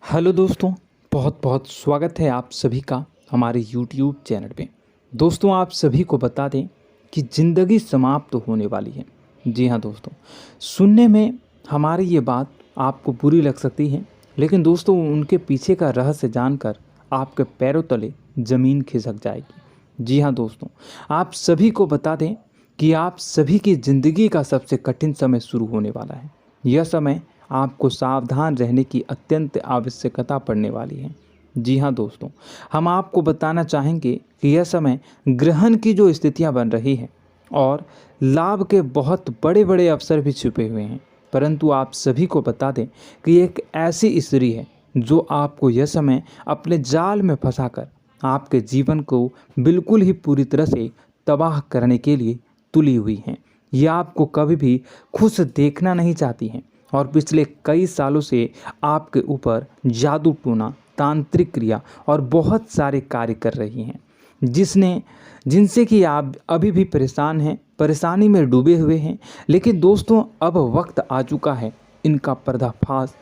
Hello दोस्तों, बहुत बहुत स्वागत है आप सभी का हमारे YouTube चैनल पे। दोस्तों, आप सभी को बता दें कि ज़िंदगी समाप्त होने वाली है। जी हाँ दोस्तों, सुनने में हमारी ये बात आपको बुरी लग सकती है, लेकिन दोस्तों उनके पीछे का रहस्य जानकर आपके पैरों तले ज़मीन खिसक जाएगी। जी हाँ दोस्तों, आप सभी को बता दें कि आप सभी की ज़िंदगी का सबसे कठिन समय शुरू होने वाला है। यह समय आपको सावधान रहने की अत्यंत आवश्यकता पड़ने वाली है। जी हाँ दोस्तों, हम आपको बताना चाहेंगे कि यह समय ग्रहण की जो स्थितियां बन रही है और लाभ के बहुत बड़े बड़े अवसर भी छुपे हुए हैं, परंतु आप सभी को बता दें कि एक ऐसी स्त्री है जो आपको यह समय अपने जाल में फंसाकर आपके जीवन को बिल्कुल ही पूरी तरह से तबाह करने के लिए तुली हुई हैं। यह आपको कभी भी खुश देखना नहीं चाहती हैं और पिछले कई सालों से आपके ऊपर जादू टोना, तांत्रिक क्रिया और बहुत सारे कार्य कर रही हैं, जिनसे कि आप अभी भी परेशान हैं, परेशानी में डूबे हुए हैं। लेकिन दोस्तों, अब वक्त आ चुका है इनका पर्दाफाश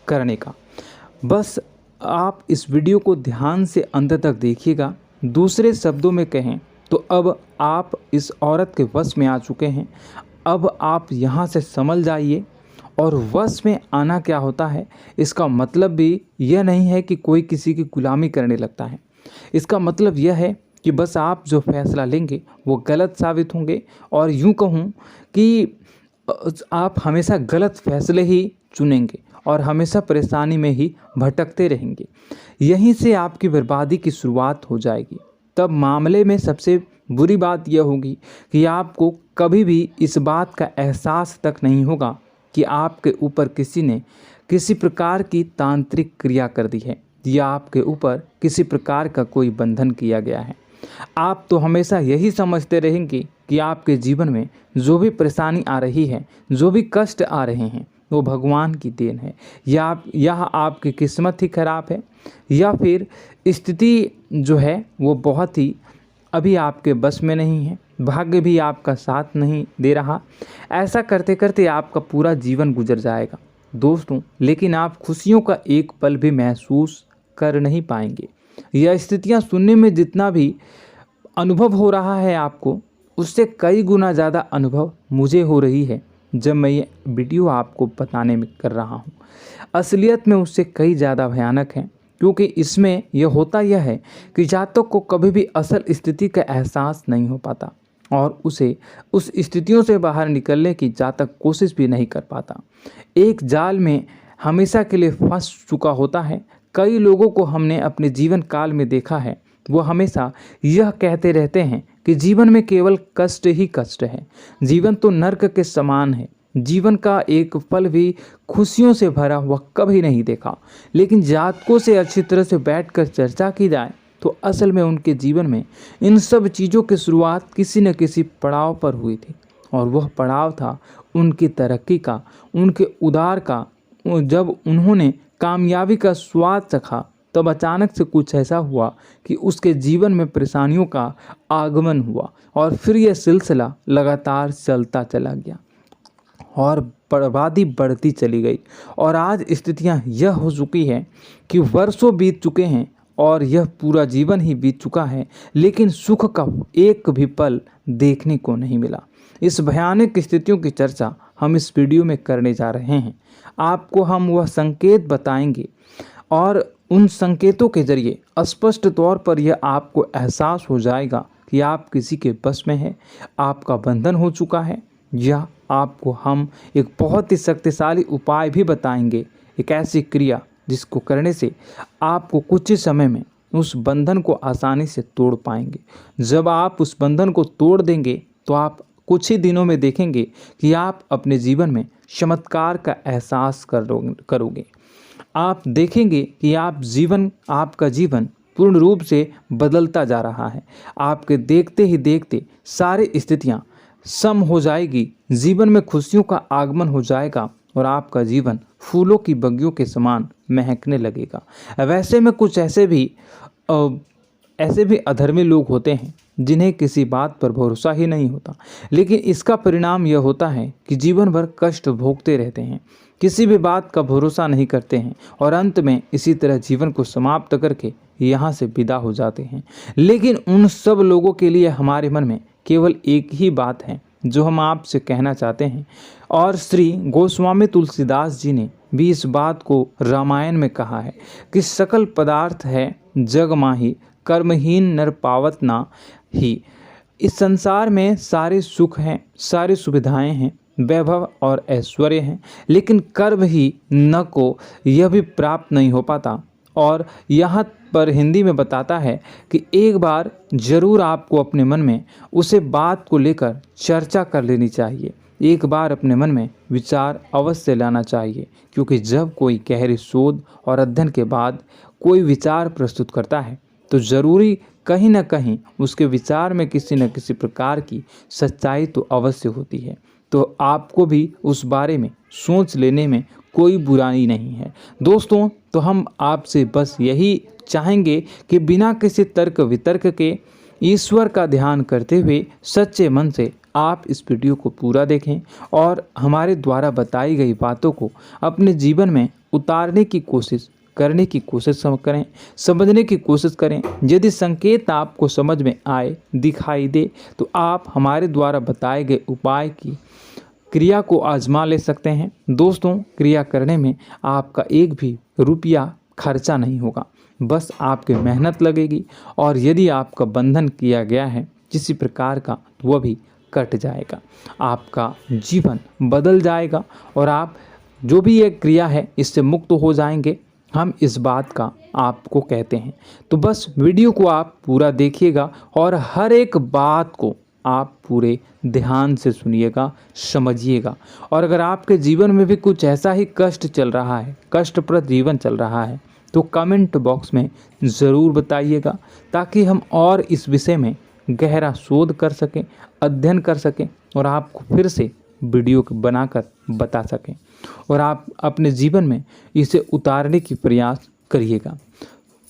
करने का। बस आप इस वीडियो को ध्यान से अंत तक देखिएगा। दूसरे शब्दों में कहें तो अब आप इस औरत के वश में आ चुके हैं। अब आप यहाँ से संभल जाइए। और वश में आना क्या होता है, इसका मतलब भी यह नहीं है कि कोई किसी की गुलामी करने लगता है। इसका मतलब यह है कि बस आप जो फैसला लेंगे वो गलत साबित होंगे, और यूं कहूं कि आप हमेशा गलत फैसले ही चुनेंगे और हमेशा परेशानी में ही भटकते रहेंगे। यहीं से आपकी बर्बादी की शुरुआत हो जाएगी। तब मामले में सबसे बुरी बात यह होगी कि आपको कभी भी इस बात का एहसास तक नहीं होगा कि आपके ऊपर किसी ने किसी प्रकार की तांत्रिक क्रिया कर दी है या आपके ऊपर किसी प्रकार का कोई बंधन किया गया है। आप तो हमेशा यही समझते रहेंगे कि आपके जीवन में जो भी परेशानी आ रही है, जो भी कष्ट आ रहे हैं, वो भगवान की देन है, या आपकी किस्मत ही खराब है, या फिर स्थिति जो है वो बहुत ही अभी आपके बस में नहीं है, भाग्य भी आपका साथ नहीं दे रहा। ऐसा करते करते आपका पूरा जीवन गुजर जाएगा दोस्तों, लेकिन आप खुशियों का एक पल भी महसूस कर नहीं पाएंगे। यह स्थितियां सुनने में जितना भी अनुभव हो रहा है आपको, उससे कई गुना ज़्यादा अनुभव मुझे हो रही है जब मैं ये वीडियो आपको बताने में कर रहा हूँ। असलियत में उससे कई ज़्यादा भयानक है, क्योंकि इसमें यह होता यह है कि जातक को कभी भी असल स्थिति का एहसास नहीं हो पाता और उसे उस स्थितियों से बाहर निकलने की जातक कोशिश भी नहीं कर पाता। एक जाल में हमेशा के लिए फंस चुका होता है। कई लोगों को हमने अपने जीवन काल में देखा है, वो हमेशा यह कहते रहते हैं कि जीवन में केवल कष्ट ही कष्ट है, जीवन तो नर्क के समान है, जीवन का एक पल भी खुशियों से भरा हुआ कभी नहीं देखा। लेकिन जातकों से अच्छी तरह से बैठकर चर्चा की जाए तो असल में उनके जीवन में इन सब चीज़ों की शुरुआत किसी न किसी पड़ाव पर हुई थी, और वह पड़ाव था उनकी तरक्की का, उनके उदार का। जब उन्होंने कामयाबी का स्वाद चखा, तब अचानक से कुछ ऐसा हुआ कि उसके जीवन में परेशानियों का आगमन हुआ, और फिर यह सिलसिला लगातार चलता चला गया और बर्बादी बढ़ती चली गई। और आज स्थितियां यह हो चुकी है कि वर्षों बीत चुके हैं और यह पूरा जीवन ही बीत चुका है, लेकिन सुख का एक भी पल देखने को नहीं मिला। इस भयानक स्थितियों की चर्चा हम इस वीडियो में करने जा रहे हैं। आपको हम वह संकेत बताएंगे और उन संकेतों के जरिए स्पष्ट तौर पर यह आपको एहसास हो जाएगा कि आप किसी के बस में हैं, आपका बंधन हो चुका है, या आपको हम एक बहुत ही शक्तिशाली उपाय भी बताएंगे, एक ऐसी क्रिया जिसको करने से आपको कुछ ही समय में उस बंधन को आसानी से तोड़ पाएंगे। जब आप उस बंधन को तोड़ देंगे तो आप कुछ ही दिनों में देखेंगे कि आप अपने जीवन में चमत्कार का एहसास करोगे। आप देखेंगे कि आपका जीवन पूर्ण रूप से बदलता जा रहा है। आपके देखते ही देखते सारी स्थितियां सम हो जाएगी, जीवन में खुशियों का आगमन हो जाएगा और आपका जीवन फूलों की बगियों के समान महकने लगेगा। वैसे में कुछ ऐसे भी अधर्मी लोग होते हैं जिन्हें किसी बात पर भरोसा ही नहीं होता, लेकिन इसका परिणाम यह होता है कि जीवन भर कष्ट भोगते रहते हैं, किसी भी बात का भरोसा नहीं करते हैं और अंत में इसी तरह जीवन को समाप्त करके यहाँ से विदा हो जाते हैं। लेकिन उन सब लोगों के लिए हमारे मन में केवल एक ही बात है जो हम आपसे कहना चाहते हैं, और श्री गोस्वामी तुलसीदास जी ने भी इस बात को रामायण में कहा है कि सकल पदार्थ है जग माही, कर्महीन नर पावत ना ही। इस संसार में सारे सुख हैं, सारी सुविधाएं हैं, वैभव और ऐश्वर्य हैं, लेकिन कर्म ही न को यह भी प्राप्त नहीं हो पाता। और यहाँ पर हिंदी में बताता है कि एक बार जरूर आपको अपने मन में उसे बात को लेकर चर्चा कर लेनी चाहिए, एक बार अपने मन में विचार अवश्य लाना चाहिए, क्योंकि जब कोई गहरी शोध और अध्ययन के बाद कोई विचार प्रस्तुत करता है तो ज़रूरी कहीं न कहीं उसके विचार में किसी न किसी प्रकार की सच्चाई तो अवश्य होती है। तो आपको भी उस बारे में सोच लेने में कोई बुराई नहीं है। दोस्तों, तो हम आपसे बस यही चाहेंगे कि बिना किसी तर्क वितर्क के ईश्वर का ध्यान करते हुए सच्चे मन से आप इस वीडियो को पूरा देखें और हमारे द्वारा बताई गई बातों को अपने जीवन में उतारने की कोशिश करने की कोशिश करें, समझने की कोशिश करें। यदि संकेत आपको समझ में आए, दिखाई दे, तो आप हमारे द्वारा बताए गए उपाय की क्रिया को आजमा ले सकते हैं। दोस्तों, क्रिया करने में आपका एक भी रुपया खर्चा नहीं होगा, बस आपकी मेहनत लगेगी, और यदि आपका बंधन किया गया है किसी प्रकार का तो वह भी कट जाएगा, आपका जीवन बदल जाएगा और आप जो भी ये क्रिया है इससे मुक्त हो जाएंगे। हम इस बात का आपको कहते हैं। तो बस वीडियो को आप पूरा देखिएगा और हर एक बात को आप पूरे ध्यान से सुनिएगा, समझिएगा। और अगर आपके जीवन में भी कुछ ऐसा ही कष्ट चल रहा है, कष्टप्रद जीवन चल रहा है, तो कमेंट बॉक्स में ज़रूर बताइएगा, ताकि हम और इस विषय में गहरा शोध कर सकें, अध्ययन कर सकें और आपको फिर से वीडियो बनाकर बता सकें और आप अपने जीवन में इसे उतारने की प्रयास करिएगा।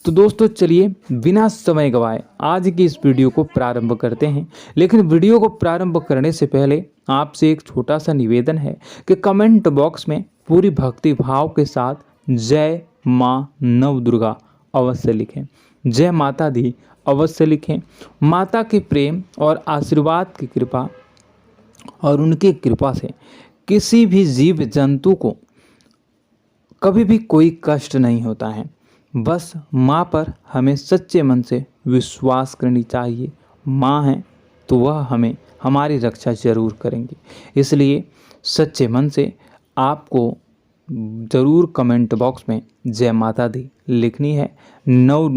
तो दोस्तों, चलिए बिना समय गवाए आज की इस वीडियो को प्रारंभ करते हैं। लेकिन वीडियो को प्रारंभ करने से पहले आपसे एक छोटा सा निवेदन है कि कमेंट बॉक्स में पूरी भक्ति भाव के साथ जय माँ नव दुर्गा अवश्य लिखें, जय माता दी अवश्य लिखें। माता के प्रेम और आशीर्वाद की कृपा और उनकी कृपा से किसी भी जीव जंतु को कभी भी कोई कष्ट नहीं होता है। बस माँ पर हमें सच्चे मन से विश्वास करनी चाहिए। माँ है तो वह हमें हमारी रक्षा जरूर करेंगी, इसलिए सच्चे मन से आपको ज़रूर कमेंट बॉक्स में जय माता दी लिखनी है, नव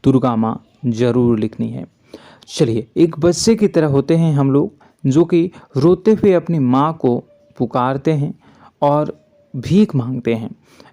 दुर्गा माँ जरूर लिखनी है। चलिए, एक बच्चे की तरह होते हैं हम लोग, जो कि रोते हुए अपनी माँ को पुकारते हैं और भीख मांगते हैं।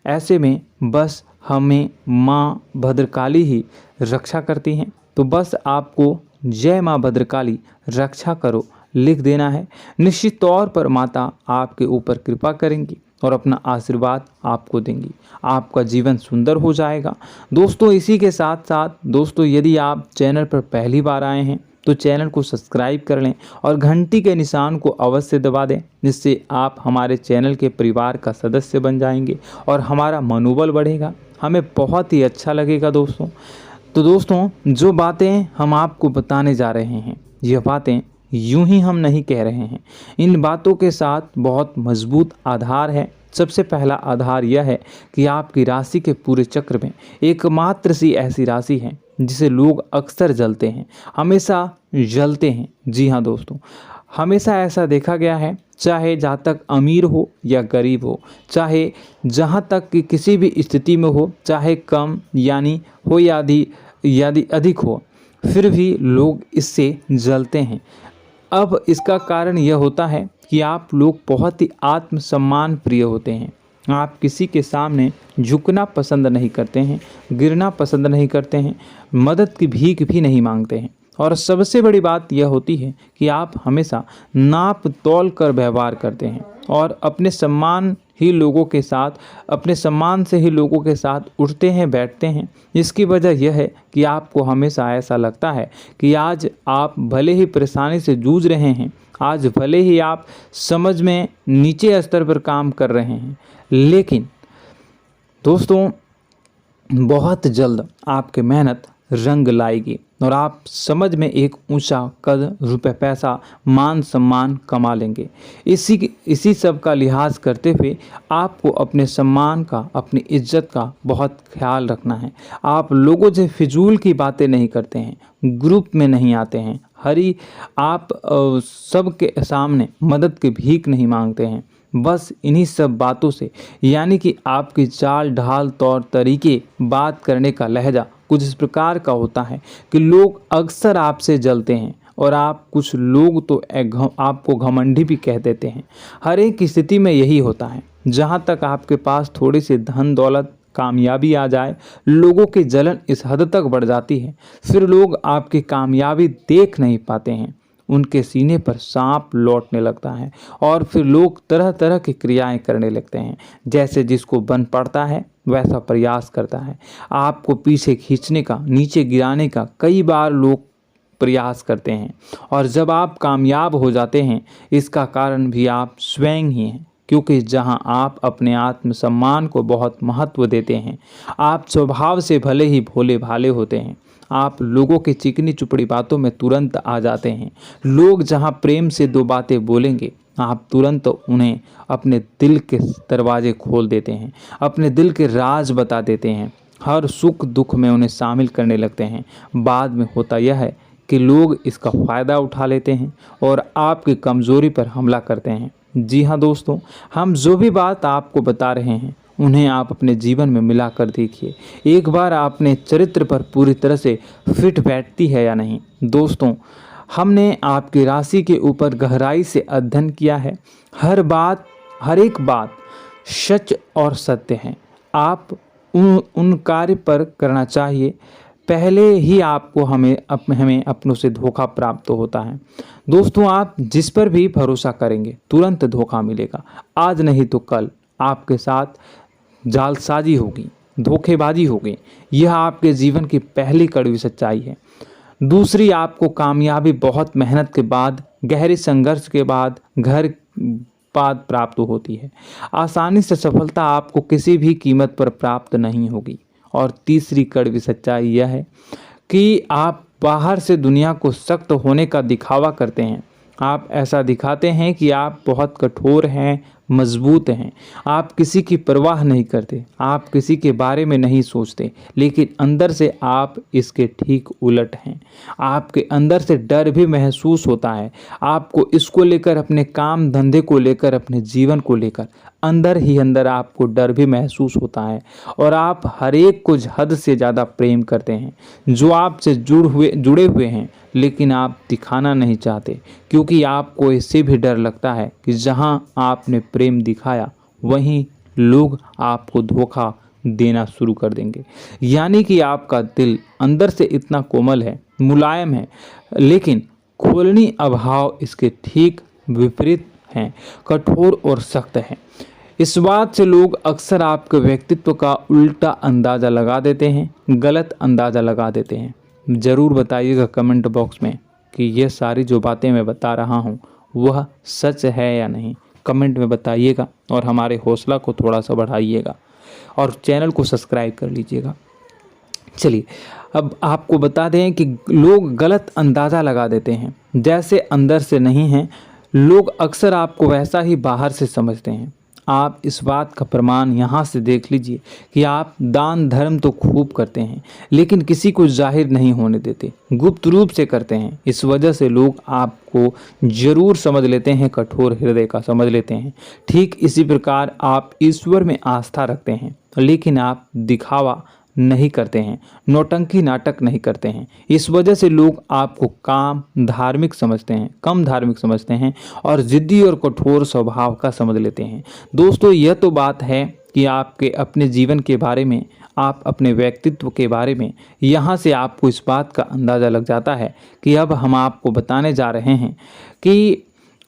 ऐसे में बस हमें माँ भद्रकाली ही रक्षा करती हैं। तो बस आपको जय माँ भद्रकाली रक्षा करो लिख देना है। निश्चित तौर पर माता आपके ऊपर कृपा करेंगी और अपना आशीर्वाद आपको देंगी, आपका जीवन सुंदर हो जाएगा। दोस्तों, इसी के साथ साथ दोस्तों, यदि आप चैनल पर पहली बार आए हैं तो चैनल को सब्सक्राइब कर लें और घंटी के निशान को अवश्य दबा दें, जिससे आप हमारे चैनल के परिवार का सदस्य बन जाएंगे और हमारा मनोबल बढ़ेगा, हमें बहुत ही अच्छा लगेगा दोस्तों। तो दोस्तों, जो बातें हम आपको बताने जा रहे हैं, यह बातें यूं ही हम नहीं कह रहे हैं, इन बातों के साथ बहुत मजबूत आधार है। सबसे पहला आधार यह है कि आपकी राशि के पूरे चक्र में एकमात्र सी ऐसी राशि है जिसे लोग अक्सर जलते हैं, हमेशा जलते हैं। जी हाँ दोस्तों, हमेशा ऐसा देखा गया है, चाहे जहाँ तक अमीर हो या गरीब हो, चाहे जहाँ तक कि किसी भी स्थिति में हो, चाहे कम यानी हो या अधिक हो, फिर भी लोग इससे जलते हैं। अब इसका कारण यह होता है कि आप लोग बहुत ही आत्मसम्मान प्रिय होते हैं। आप किसी के सामने झुकना पसंद नहीं करते हैं, गिरना पसंद नहीं करते हैं, मदद की भीख भी नहीं मांगते हैं। और सबसे बड़ी बात यह होती है कि आप हमेशा नाप तोल कर व्यवहार करते हैं और अपने सम्मान ही लोगों के साथ, अपने सम्मान से ही लोगों के साथ उठते हैं, बैठते हैं। इसकी वजह यह है कि आपको हमेशा ऐसा लगता है कि आज आप भले ही परेशानी से जूझ रहे हैं, आज भले ही आप समझ में नीचे स्तर पर काम कर रहे हैं, लेकिन दोस्तों बहुत जल्द आपकी मेहनत रंग लाएगी और आप समझ में एक ऊंचा कद, रुपए, पैसा, मान सम्मान कमा लेंगे। इसी सब का लिहाज करते हुए आपको अपने सम्मान का, अपनी इज्जत का बहुत ख्याल रखना है। आप लोगों से फिजूल की बातें नहीं करते हैं, ग्रुप में नहीं आते हैं, आप सबके सामने मदद की भीख नहीं मांगते हैं। बस इन्हीं सब बातों से, यानी कि आपकी चाल ढाल, तौर तरीके, बात करने का लहजा कुछ इस प्रकार का होता है कि लोग अक्सर आपसे जलते हैं और कुछ लोग तो आपको घमंडी भी कह देते हैं। हर एक स्थिति में यही होता है। जहाँ तक आपके पास थोड़ी सी धन दौलत, कामयाबी आ जाए, लोगों की जलन इस हद तक बढ़ जाती है, फिर लोग आपकी कामयाबी देख नहीं पाते हैं, उनके सीने पर सांप लौटने लगता है और फिर लोग तरह तरह की क्रियाएं करने लगते हैं। जैसे जिसको बन पड़ता है वैसा प्रयास करता है। आपको पीछे खींचने का, नीचे गिराने का कई बार लोग प्रयास करते हैं और जब आप कामयाब हो जाते हैं, इसका कारण भी आप स्वयं ही हैं। क्योंकि जहां आप अपने आत्मसम्मान को बहुत महत्व देते हैं, आप स्वभाव से भले ही भोले भाले होते हैं, आप लोगों की चिकनी चुपड़ी बातों में तुरंत आ जाते हैं। लोग जहां प्रेम से दो बातें बोलेंगे, आप तुरंत उन्हें अपने दिल के दरवाजे खोल देते हैं, अपने दिल के राज बता देते हैं, हर सुख दुख में उन्हें शामिल करने लगते हैं। बाद में होता यह है कि लोग इसका फ़ायदा उठा लेते हैं और आपकी कमज़ोरी पर हमला करते हैं। जी हाँ दोस्तों, हम जो भी बात आपको बता रहे हैं उन्हें आप अपने जीवन में मिलाकर देखिए। एक बार आपने चरित्र पर पूरी तरह से फिट बैठती है या नहीं। दोस्तों, हमने आपकी राशि के ऊपर गहराई से अध्ययन किया है। हर एक बात सच और सत्य है। आप उन कार्य पर करना चाहिए, पहले ही आपको हमें अपनों से धोखा प्राप्त होता है। दोस्तों, आप जिस पर भी भरोसा करेंगे तुरंत धोखा मिलेगा। आज नहीं तो कल आपके साथ जालसाजी होगी, धोखेबाजी होगी। यह आपके जीवन की पहली कड़वी सच्चाई है। दूसरी, आपको कामयाबी बहुत मेहनत के बाद, गहरे संघर्ष के बाद प्राप्त होती है। आसानी से सफलता आपको किसी भी कीमत पर प्राप्त नहीं होगी। और तीसरी कड़वी सच्चाई यह है कि आप बाहर से दुनिया को सख्त होने का दिखावा करते हैं। आप ऐसा दिखाते हैं कि आप बहुत कठोर हैं, मजबूत हैं, आप किसी की परवाह नहीं करते, आप किसी के बारे में नहीं सोचते, लेकिन अंदर से आप इसके ठीक उलट हैं। आपके अंदर से डर भी महसूस होता है। आपको इसको लेकर, अपने काम धंधे को लेकर, अपने जीवन को लेकर अंदर ही अंदर आपको डर भी महसूस होता है और आप हर एक को हद से ज़्यादा प्रेम करते हैं, जो आपसे जुड़े हुए हैं, लेकिन आप दिखाना नहीं चाहते, क्योंकि आपको इससे भी डर लगता है कि जहां आपने प्रेम दिखाया वहीं लोग आपको धोखा देना शुरू कर देंगे। यानी कि आपका दिल अंदर से इतना कोमल है, मुलायम है, लेकिन खोलनी अभाव इसके ठीक विपरीत हैं, कठोर और सख्त है। इस बात से लोग अक्सर आपके व्यक्तित्व का उल्टा अंदाज़ा लगा देते हैं, गलत अंदाज़ा लगा देते हैं। ज़रूर बताइएगा कमेंट बॉक्स में कि ये सारी जो बातें मैं बता रहा हूँ वह सच है या नहीं। कमेंट में बताइएगा और हमारे हौसला को थोड़ा सा बढ़ाइएगा और चैनल को सब्सक्राइब कर लीजिएगा। चलिए, अब आपको बता दें कि लोग गलत अंदाज़ा लगा देते हैं। जैसे अंदर से नहीं हैं, लोग अक्सर आपको वैसा ही बाहर से समझते हैं। आप इस बात का प्रमाण यहाँ से देख लीजिए कि आप दान धर्म तो खूब करते हैं, लेकिन किसी को जाहिर नहीं होने देते, गुप्त रूप से करते हैं। इस वजह से लोग आपको जरूर समझ लेते हैं, कठोर हृदय का समझ लेते हैं। ठीक इसी प्रकार आप ईश्वर में आस्था रखते हैं, लेकिन आप दिखावा नहीं करते हैं, नौटंकी नाटक नहीं करते हैं। इस वजह से लोग आपको कम धार्मिक समझते हैं और जिद्दी और कठोर स्वभाव का समझ लेते हैं। दोस्तों, यह तो बात है कि आपके अपने जीवन के बारे में, आप अपने व्यक्तित्व के बारे में, यहाँ से आपको इस बात का अंदाज़ा लग जाता है कि अब हम आपको बताने जा रहे हैं कि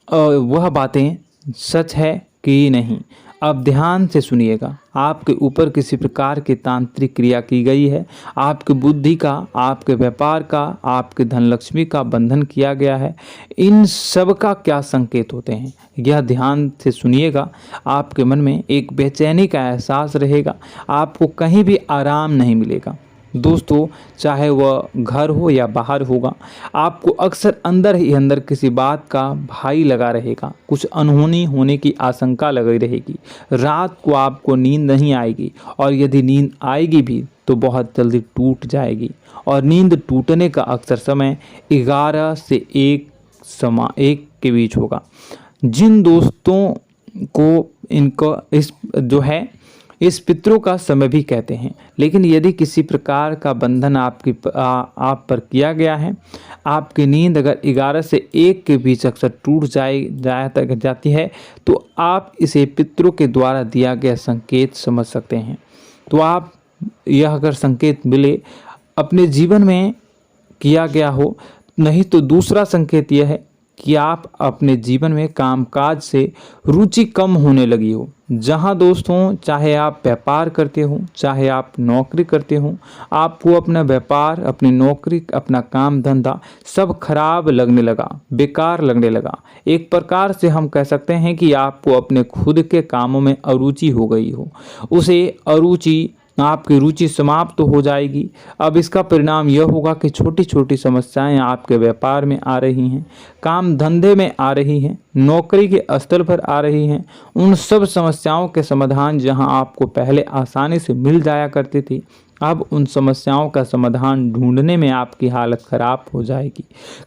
वह बातें सच है कि नहीं। अब ध्यान से सुनिएगा। आपके ऊपर किसी प्रकार की तांत्रिक क्रिया की गई है, आपकी बुद्धि का, आपके व्यापार का, आपके धन लक्ष्मी का बंधन किया गया है। इन सब का क्या संकेत होते हैं, यह ध्यान से सुनिएगा। आपके मन में एक बेचैनी का एहसास रहेगा, आपको कहीं भी आराम नहीं मिलेगा। दोस्तों, चाहे वह घर हो या बाहर होगा, आपको अक्सर अंदर ही अंदर किसी बात का भय लगा रहेगा, कुछ अनहोनी होने की आशंका लगी रहेगी। रात को आपको नींद नहीं आएगी, और यदि नींद आएगी भी तो बहुत जल्दी टूट जाएगी। और नींद टूटने का अक्सर समय 11 से 1 के बीच होगा। जिन दोस्तों को इनको इस पितरों का समय भी कहते हैं। लेकिन यदि किसी प्रकार का बंधन आप पर किया गया है, आपकी नींद अगर 11 से 1 के बीच अक्सर टूट जाती है, तो आप इसे पितरों के द्वारा दिया गया संकेत समझ सकते हैं। तो आप यह अगर संकेत मिले अपने जीवन में किया गया हो, नहीं तो दूसरा संकेत यह है कि आप अपने जीवन में कामकाज से रुचि कम होने लगी हो। जहां दोस्तों, चाहे आप व्यापार करते हो, चाहे आप नौकरी करते हो, आपको अपना व्यापार, अपनी नौकरी, अपना काम धंधा सब खराब लगने लगा, बेकार लगने लगा। एक प्रकार से हम कह सकते हैं कि आपको अपने खुद के कामों में अरुचि हो गई हो। उसे अरुचि, आपकी रुचि समाप्त हो जाएगी। अब इसका परिणाम यह होगा कि छोटी छोटी समस्याएं आपके व्यापार में आ रही हैं, काम धंधे में आ रही हैं, नौकरी के स्थल पर आ रही हैं। उन सब समस्याओं के समाधान जहां आपको पहले आसानी से मिल जाया करती थी, अब उन समस्याओं का समाधान ढूंढने में आपकी हालत खराब हो जाएगी।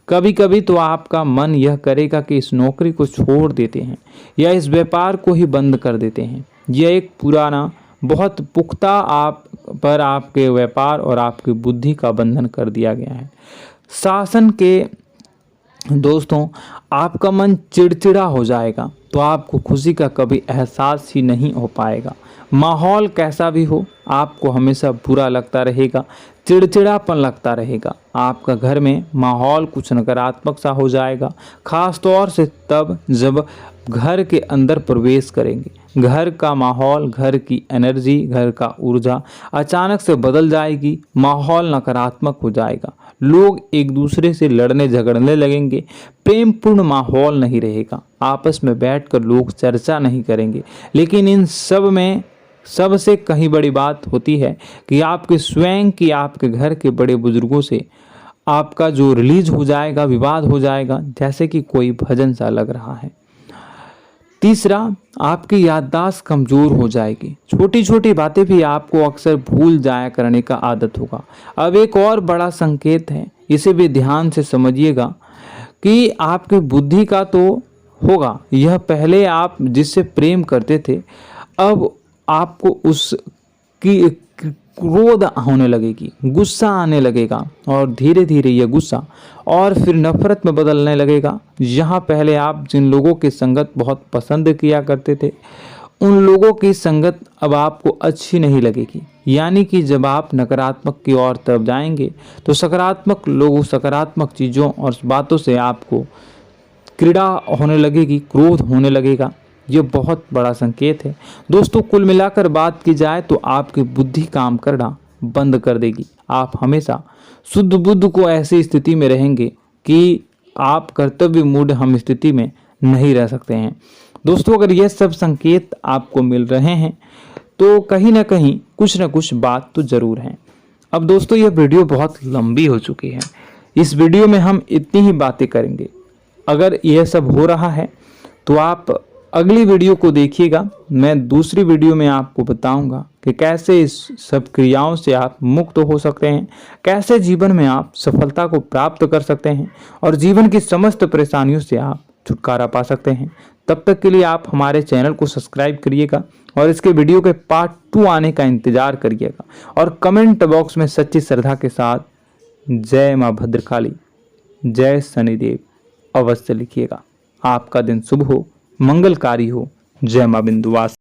कभी कभी तो आपका मन यह करेगा कि इस नौकरी को छोड़ देते हैं या इस व्यापार को ही बंद कर देते हैं। यह एक पुराना, बहुत पुख्ता आप पर आपके व्यापार और आपकी बुद्धि का बंधन कर दिया गया है। शासन के दोस्तों, आपका मन चिड़चिड़ा हो जाएगा, तो आपको खुशी का कभी एहसास ही नहीं हो पाएगा। माहौल कैसा भी हो, आपको हमेशा बुरा लगता रहेगा, चिड़चिड़ापन लगता रहेगा। आपका घर में माहौल कुछ नकारात्मक सा हो जाएगा, खास तौर से तब जब घर के अंदर प्रवेश करेंगे। घर का माहौल, घर की एनर्जी, घर का ऊर्जा अचानक से बदल जाएगी, माहौल नकारात्मक हो जाएगा। लोग एक दूसरे से लड़ने झगड़ने लगेंगे, प्रेम पूर्ण माहौल नहीं रहेगा, आपस में बैठकर लोग चर्चा नहीं करेंगे। लेकिन इन सब में सबसे कहीं बड़ी बात होती है कि आपके स्वयं की, आपके घर के बड़े बुजुर्गों से आपका जो रिलीज हो जाएगा, विवाद हो जाएगा, जैसे कि कोई भजन सा लग रहा है। तीसरा, आपकी याददाश्त कमज़ोर हो जाएगी, छोटी छोटी बातें भी आपको अक्सर भूल जाया करने का आदत होगा। अब एक और बड़ा संकेत है, इसे भी ध्यान से समझिएगा कि आपकी बुद्धि का तो होगा, यह पहले आप जिससे प्रेम करते थे, अब आपको उसकी क्रोध होने लगेगी, गुस्सा आने लगेगा, और धीरे धीरे यह गुस्सा और फिर नफरत में बदलने लगेगा। यहाँ पहले आप जिन लोगों की संगत बहुत पसंद किया करते थे, उन लोगों की संगत अब आपको अच्छी नहीं लगेगी। यानी कि जब आप नकारात्मक की ओर तरफ जाएंगे, तो सकारात्मक लोगों, सकारात्मक चीज़ों और बातों से आपको क्रीड़ा होने लगेगी, क्रोध होने लगेगा। ये बहुत बड़ा संकेत है दोस्तों। कुल मिलाकर बात की जाए तो आपकी बुद्धि काम करना बंद कर देगी। आप हमेशा शुद्ध बुद्ध को ऐसी स्थिति में रहेंगे कि आप कर्तव्य मूढ़ हम स्थिति में नहीं रह सकते हैं। दोस्तों, अगर ये सब संकेत आपको मिल रहे हैं तो कहीं ना कहीं कुछ ना कुछ बात तो ज़रूर है। अब दोस्तों, यह वीडियो बहुत लंबी हो चुकी है, इस वीडियो में हम इतनी ही बातें करेंगे। अगर यह सब हो रहा है तो आप अगली वीडियो को देखिएगा। मैं दूसरी वीडियो में आपको बताऊंगा कि कैसे इस सब क्रियाओं से आप मुक्त हो सकते हैं, कैसे जीवन में आप सफलता को प्राप्त कर सकते हैं और जीवन की समस्त परेशानियों से आप छुटकारा पा सकते हैं। तब तक के लिए आप हमारे चैनल को सब्सक्राइब करिएगा और इसके वीडियो के पार्ट 2 आने का इंतजार करिएगा। और कमेंट बॉक्स में सच्ची श्रद्धा के साथ जय माँ भद्रकाली, जय शनिदेव अवश्य लिखिएगा। आपका दिन शुभ हो, मंगलकारी हो। जय माँ बिंदुवास।